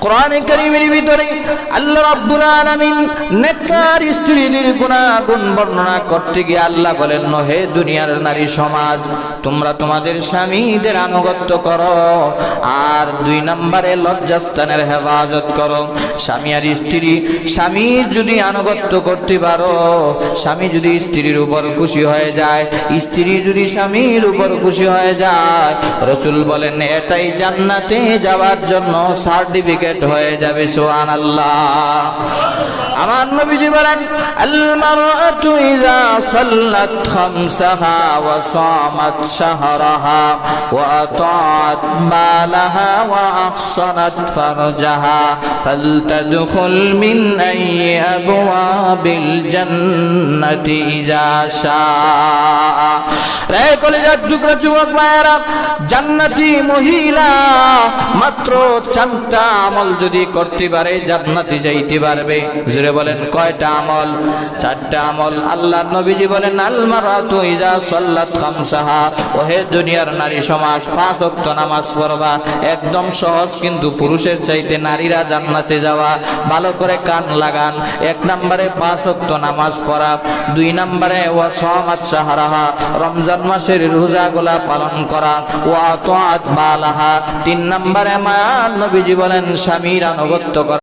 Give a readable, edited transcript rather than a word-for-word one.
কোরআনে কারীমের ভিতরে আল্লাহ রাব্বুল আলামিন নেককার স্ত্রীদের গুণাগুণ বর্ণনা করতে গিয়ে আল্লাহ বলেন, হে দুনিয়ার নারী সমাজ, তোমরা তোমাদের স্বামীদের আনুগত্য করো, আর 2 নম্বরে লজ্জাস্থানের হেফাজত করো। স্বামী আর স্ত্রী, স্বামী যদি আনুগত্য করতে পারো, স্বামী যদি স্ত্রীর উপর খুশি হয়ে যায়, স্ত্রী যদি স্বামীর উপর খুশি হয়ে যায়, রাসূল বলেন এটাই জান্নাতে যাওয়ার জন্য সার্টিফিকেট হয়ে যাবে। সুবহানাল্লাহ। আমার নবীজি বলেন, আল মারআতু ইযা সাল্লাত খামসাহা ওয়া সামাত শাহরাহা ওয়া আতাআত বালাহা ওয়া আহসানাত ফারজাহা ফালতাদখুল মিন আইয়ি আবওয়াবিল জান্নাতি ইযা শাআ। রে কলিজার টুকরা যুবক ভাইরা, জান্নাতি মহিলা মাত্র 4টা আমল যদি করতে পারে জান্নাতে যাইতে পারবে। জোরে বলেন কয়টা আমল? 4টা আমল। আল্লাহর নবীজি বলেন, আল মারআতু ইযা সাল্লাত খামসাহা, ওহে দুনিয়ার নারী সমাজ, 5 ওয়াক্ত নামাজ পড়বা। একদম সহজ, কিন্তু পুরুষের চাইতে নারীরা জান্নাতে যাওয়া। ভালো করে কান লাগান। 1 নম্বরে 5 ওয়াক্ত নামাজ পড়া, 2 নম্বরে ওয়া সামাত শাহরাহা, রমজান মাসের রোজাগুলা পালন করা, ওয়া আতাআত বালাহা, 3 নম্বরে আমার নবীজি বলেন স্বামীর আনুগত্য করা।